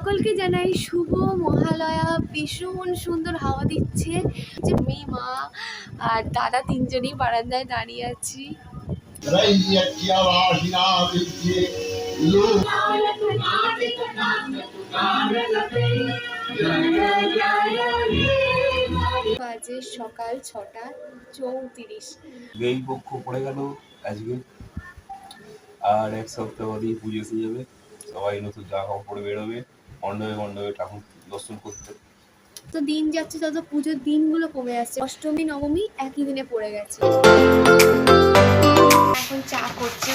সকলকে জানাই শুভ মহালয়া। ভীষণ সুন্দর হাওয়া দিচ্ছে। যে মেয়ে, মা আর দাদা তিনজনই বারান্দায় দাঁড়িয়ে আছি। বাজে সকাল 6:34। এই পক্ষ পড়ে গেল আজকে, আর এক সপ্তাহ বাদেই পুজো এসে যাবে। সবাই নতুন জামা কাপড় পরে বেরোবে মণ্ডপে মণ্ডপে ঠাকুর দর্শন করতে। তো দিন যাচ্ছে তত পুজোর দিনগুলো কমে যাচ্ছে। অষ্টমী নবমী একই দিনে পড়ে গেছে। এখন চা করছে।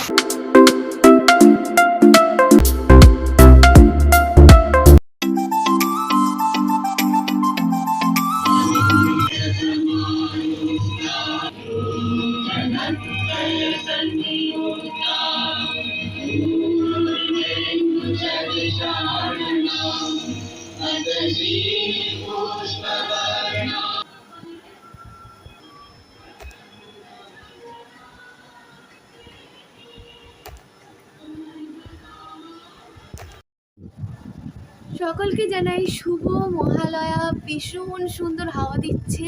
সকলকে জানাই শুভ মহালয়া। ভীষণ সুন্দর হাওয়া দিচ্ছে।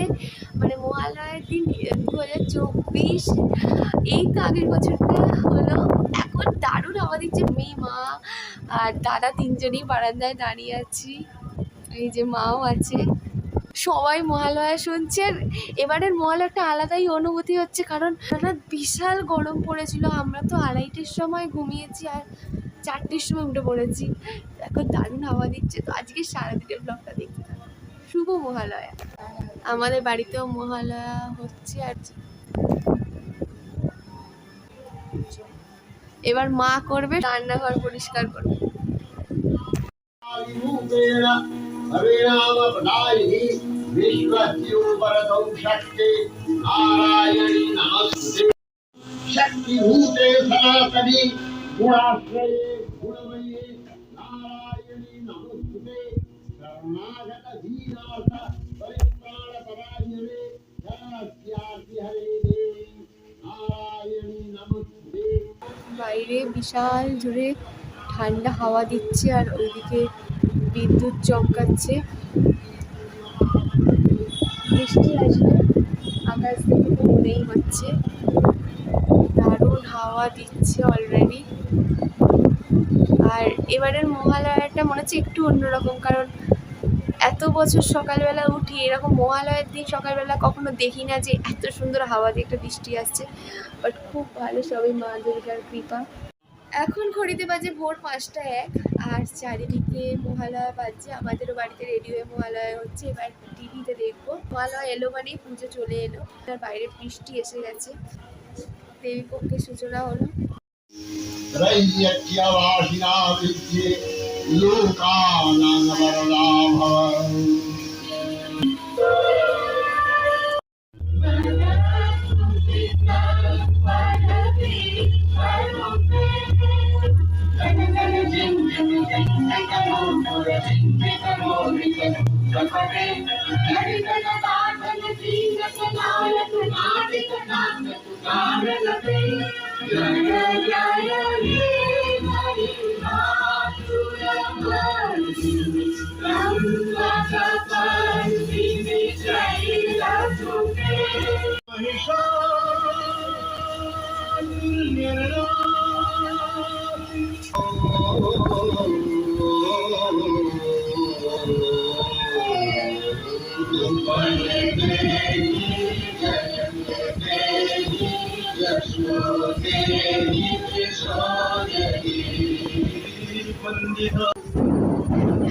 মানে মহালয়ার দিন 2024, এই তো আগের বছরটা হলো। এখন দারুণ হাওয়া দিচ্ছে। মেয়ে, মা আর দাদা তিনজনই বারান্দায় দাঁড়িয়ে আছি। এই যে মাও আছে। সবাই মহালয়া শুনছে। এবারের মহালয়াটা আলাদাই অনুভূতি হচ্ছে, কারণ বিশাল গরম পড়েছিল। আমরা তো 2:30-র সময় ঘুমিয়েছি আর 4টের সময় উঠে পড়েছি। এখন দারুণ হাওয়া দিচ্ছে। তো আজকে সারাদিনের ব্লগটা দেখতে থাকো। শুভ মহালয়া। আমাদের বাড়িতেও মহালয়া হচ্ছে। আর এবার মা করবে, রান্নাঘর পরিষ্কার করবে। शक्तिभूते सनातनी गुणाश्रये गुणमये नारायणी नमोस्तुते शरणागत धीनाथ परित्राणपरायणे धनस्यार्ति हरे देवी नारायणी नमोस्तुते। বাইরে বিশাল জোরে ঠান্ডা হাওয়া দিচ্ছে আর ওইদিকে বিদ্যুৎ চমকাচ্ছে। বৃষ্টি আসবে আকাশ থেকে তো মনেই হচ্ছে। দারুণ হাওয়া দিচ্ছে অলরেডি। আর এবারের মহালয়াটা মনে হচ্ছে একটু অন্যরকম, কারণ এত বছর সকালবেলা উঠি এরকম মহালয়ার দিন সকালবেলা কখনো দেখি না যে এত সুন্দর হাওয়া দিয়ে একটা বৃষ্টি আসছে। বাট খুব ভালো, সবই মা দুর্গার কৃপা। এখন ঘড়িতে বাজে ভোর 5টা 1 আর চারিদিকে মহালয়া বাজছে। আমাদেরও বাড়িতে রেডি হয়ে মহালয়া হচ্ছে। এবার টিভিতে দেখবো। মহালয়া এলো মানেই পুজো চলে এলো। আর বাইরে বৃষ্টি এসে গেছে। দেবী পক্ষের সূচনা হলো।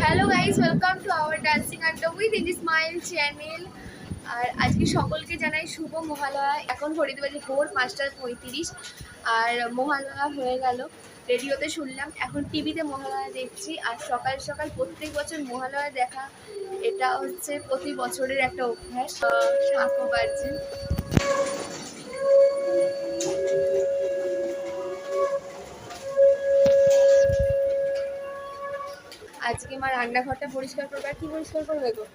Hello guys, welcome to our dancing আড্ডা উইথ ইন্দি স্মাইল চ্যানেল। আর আজকে সকলকে জানাই শুভ মহালয়া। এখন ঘড়িতে বাজে ভোর 5টা 35 আর মহালয়া হয়ে গেল। রেডিওতে শুনলাম, এখন টিভিতে মহালয়া দেখছি। আর সকাল সকাল প্রত্যেক বছর মহালয়া দেখা, এটা হচ্ছে প্রতি বছরের একটা অভ্যাস। শাঁখও বাজছে। আজকে মা রান্নাঘরটা পরিষ্কার করবে। আর কি পরিষ্কার করবে গো?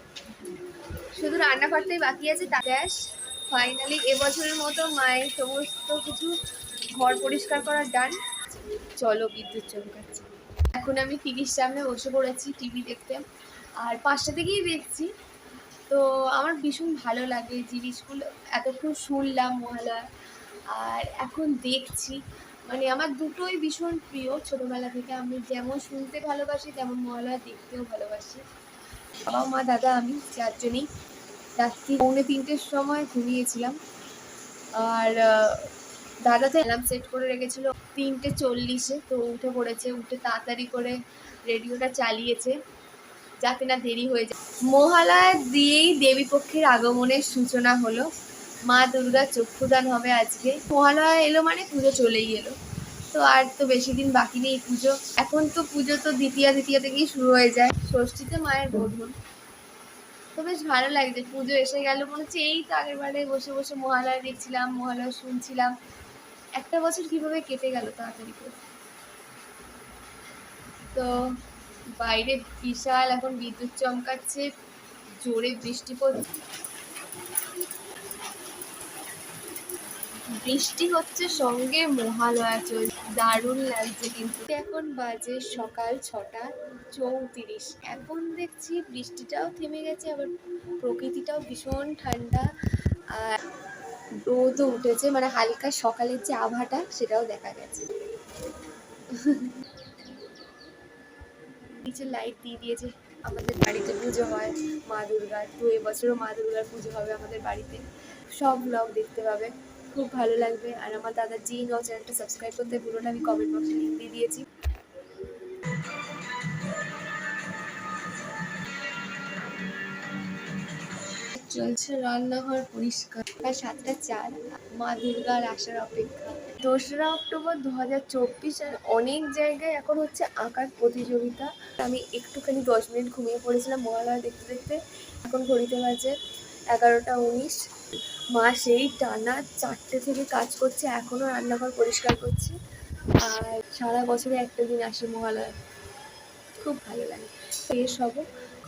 শুধু রান্নাঘরটাই বাকি আছে। গ্যাস ফাইনালি এবছরের মতো মায়ের সমস্ত কিছু ঘর পরিষ্কার করার ডান। চলো, বিদ্যুৎ চমকাচ্ছে। এখন আমি টিভির সামনে বসে পড়েছি টিভি দেখতে, আর 5টা থেকেই দেখছি। তো আমার ভীষণ ভালো লাগে এই জিনিসগুলো, এতক্ষণ শুনলাম মহালয়া আর এখন দেখছি। মানে আমার দুটোই ভীষণ প্রিয় ছোটোবেলা থেকে। আমি যেমন শুনতে ভালোবাসি তেমন মহালয়া দেখতেও ভালোবাসি। বাবা মা দাদা আমি চারজনেই রাত্রি 2:45-র সময় ঘুমিয়েছিলাম। আর দাদা তো অ্যালার্ম সেট করে রেখেছিল 3:40-এ, তো উঠে পড়েছে, উঠে তাড়াতাড়ি করে রেডিওটা চালিয়েছে যাতে না দেরি হয়ে যায়। মহালয়া দিয়েই দেবীপক্ষের আগমনের সূচনা হলো। মা দুর্গার চক্ষুদান হবে আজকে। মহালয়া এলো মানে পুজো চলেই এলো, তো আর তো বেশি দিন বাকি নেই পুজো। এখন তো পুজো তো দ্বিতীয়া থেকেই শুরু হয়ে যায়, ষষ্ঠীতে মায়ের বোধন। তো বেশ ভালো লাগছে, পুজো এসে গেল মনে হচ্ছে। এই তো আগের বারে বসে বসে মহালয়া দেখছিলাম, মহালয়া শুনছিলাম। একটা বছর কিভাবে কেটে গেল তাড়াতাড়ি করে। তো বাইরে বিশাল এখন বিদ্যুৎ চমকাচ্ছে, জোরে বৃষ্টি পড়ছে, বৃষ্টি হচ্ছে সঙ্গে মহালয়া চলছে, দারুণ লাগছে। কিন্তু এখন বাজে সকাল 6:34। এখন দেখছি বৃষ্টিটাও থেমে গেছে, আবার প্রকৃতিটাও ভীষণ ঠান্ডা, আর রোদও উঠেছে, মানে হালকা সকালের যে আভাটা সেটাও দেখা গেছে। নিচে লাইট দিয়ে দিয়েছে। আমাদের বাড়িতে পুজো হয় মা দুর্গার, তো এবছরও মা দুর্গার পুজো হবে আমাদের বাড়িতে। সব ব্লগ দেখতে পাবে, খুব ভালো লাগবে। আর আমার দাদা জি ন চ্যানেলটা সাবস্ক্রাইব করতে ভুলো না, আমি কমেন্ট বক্সে লিঙ্ক দিয়ে দিয়েছি। চলছে রান্নাঘর পরিষ্কার। 7:04, মা দুর্গার আসার অপেক্ষা। 2রা অক্টোবর 2024, আর অনেক জায়গায় এখন হচ্ছে আঁকার প্রতিযোগিতা। আমি একটুখানি 10 মিনিট ঘুমিয়ে পড়েছিলাম মহালয়া দেখতে দেখতে। এখন ঘড়িতে বাজে 11:19। মা সেই টানা 4টে থেকে কাজ করছে, এখনও রান্নাঘর পরিষ্কার করছে। আর সারা বছরে একটা দিন আসে মহালয়া, খুব ভালো লাগে। শেষ হব,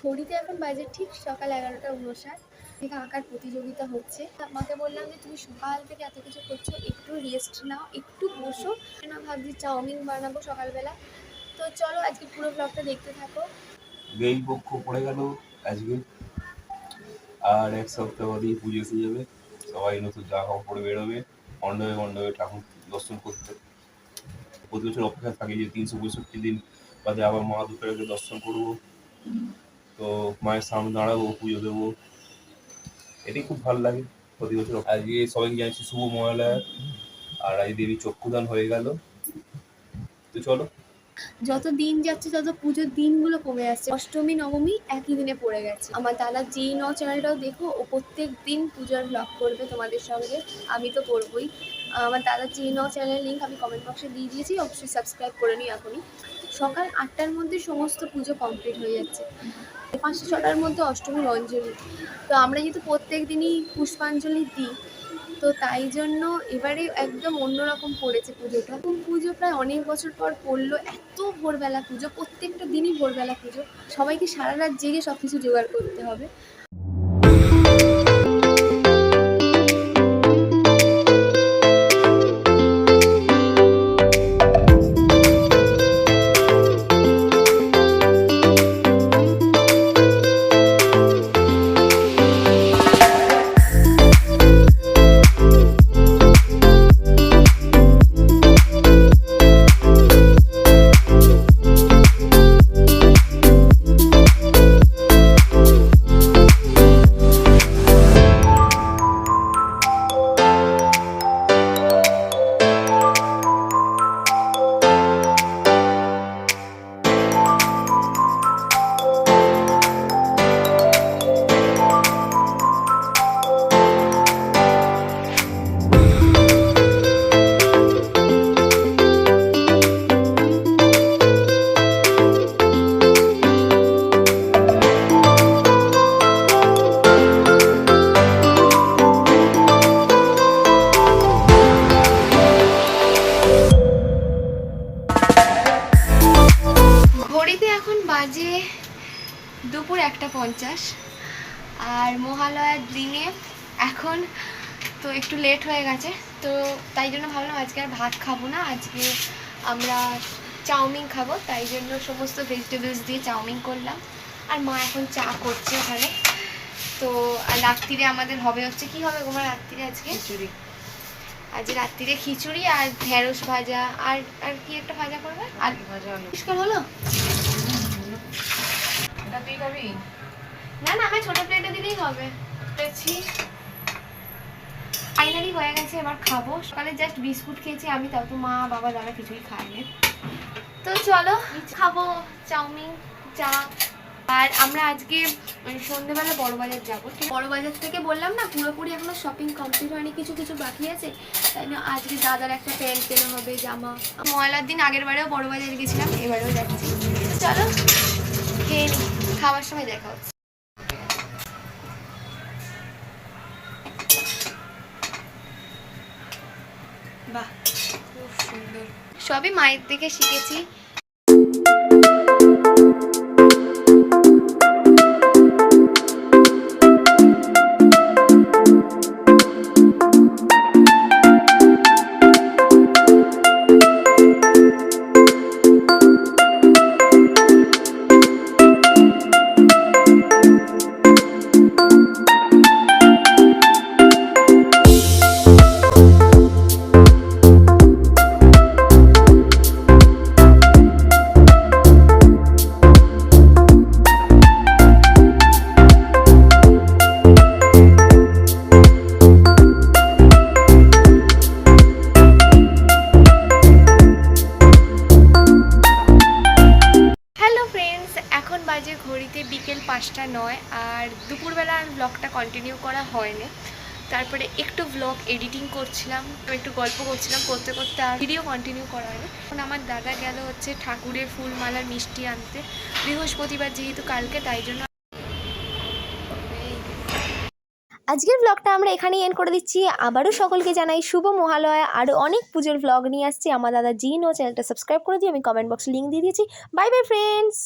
ঘড়িতে এখন বাজে ঠিক সকাল 11:59 থেকে আঁকার প্রতিযোগিতা হচ্ছে। আমাকে বললাম যে তুমি সকাল থেকে এত কিছু করছো, একটু রেস্ট নাও, একটু বসো না। ভাবছি চাউমিন বানাবো সকালবেলা। তো চলো আজকে পুরো ব্লগটা দেখতে থাকো। দেবী পক্ষ পড়ে গেল আজকে, আর 1 সপ্তাহ বাদেই পুজো এসে যাবে। সবাই নতুন জামা কাপড় পরে বেরোবে মণ্ডপে ঠাকুর দর্শন করতে। প্রতি বছর অপেক্ষা থাকে যে 365 দিন বাদে আবার মা দুর্গাকে দর্শন করবো, তো মায়ের সামনে দাঁড়াবো, পুজো দেবো। এটাই খুব ভালো লাগে প্রতি বছর। আজকে সবাইকে জানাচ্ছি শুভ মহালয়া, আর আজ দেবী চক্ষুদান হয়ে গেল। তো চলো, যত দিন যাচ্ছে তত পুজোর দিনগুলো কমে আসছে। অষ্টমী নবমী একই দিনে পড়ে গেছে। আমার দাদা জি ন চ্যানেলটাও দেখো, ও প্রত্যেক দিন পুজোর ব্লগ করবে তোমাদের সঙ্গে। আমি তো করবই। আমার দাদা জি ন চ্যানেলের লিঙ্ক আমি কমেন্ট বক্সে দিয়ে দিয়েছি, অবশ্যই সাবস্ক্রাইব করে নিই এখনই। সকাল 8টার মধ্যে সমস্ত পুজো কমপ্লিট হয়ে যাচ্ছে। 5-6টার মধ্যে অষ্টমীর অঞ্জলি। তো আমরা যেহেতু প্রত্যেক দিনই পুষ্পাঞ্জলি দিই, তো তাই জন্য এবারে একদম অন্যরকম পড়েছে পুজোটা। পুজো প্রায় অনেক বছর পর পড়লো। এত ভোরবেলা পুজো, প্রত্যেকটা দিনই ভোরবেলা পুজো। সবাইকে সারা রাত জেগে সব কিছু জোগাড় করতে হবে। বাজে দুপুর 1:50, আর মহালয়ার দিনে এখন তো একটু লেট হয়ে গেছে, তো তাই জন্য ভাবলাম আজকে আর ভাত খাবো না। আজকে আমরা চাউমিন খাবো, তাই জন্য সমস্ত ভেজিটেবলস দিয়ে চাউমিন করলাম। আর মা এখন চা করছে ওখানে। তো আর রাত্রিরে আমাদের হবে হচ্ছে, কি হবে তোমার রাত্রিরে আজকে? খিচুড়ি। আজ রাত্রিরে খিচুড়ি আর ঢেঁড়স ভাজা, আর আর কি একটা ভাজা করবে, আলু ভাজা। পরিষ্কার হলো? এটা তুই খাবি? না না, আমি ছোট প্লেটে দিলেই হবে। ফাইনালি হয়ে গেছে, এবার খাবো। সকালে জাস্ট বিস্কুট খেয়েছি আমি, তাও তো মা বাবা দাদা কিছুই খায়নি। তো চলো খাবো চাউমিন, চা। আর আমরা আজকে সন্ধ্যেবেলা বড়বাজার যাবো। ঠিক বড়বাজার থেকে বললাম না পুরোপুরি এখনো শপিং কমপ্লিট হয়নি, কিছু কিছু বাকি আছে। তাই না আজকে দাদার একটা প্যান্ট কেনা হবে, জামা। ময়লার দিন আগের বারেও বড়বাজার গেছিলাম, এবারেও যাচ্ছি। চলো খেয়ে নিই, খাওয়ার সময় দেখা হচ্ছে। বাহ খুব সুন্দর, সবই মায়ের থেকে শিখেছি। বাজে ঘড়িতে বিকেল 5:09, আর দুপুরবেলা আর ব্লগটা কন্টিনিউ করা হয়নি। তারপরে একটু ব্লগ এডিটিং করছিলাম, একটু গল্প করছিলাম, করতে করতে আর ভিডিও কন্টিনিউ করা হয়নি। এখন আমার দাদা গেল হচ্ছে ঠাকুরের ফুলমালার মিষ্টি আনতে, বৃহস্পতিবার যেহেতু কালকে, তাই জন্য। আজকের ব্লগটা আমরা এখানেই এন্ড করে দিচ্ছি। আবারও সকলকে জানাই শুভ মহালয়া। আরও অনেক পুজোর ব্লগ নিয়ে আসছি। আমার দাদা জিন ও চ্যানেলটা সাবস্ক্রাইব করে দিই, আমি কমেন্ট বক্সে লিঙ্ক দিয়ে দিয়েছি। Bye bye friends.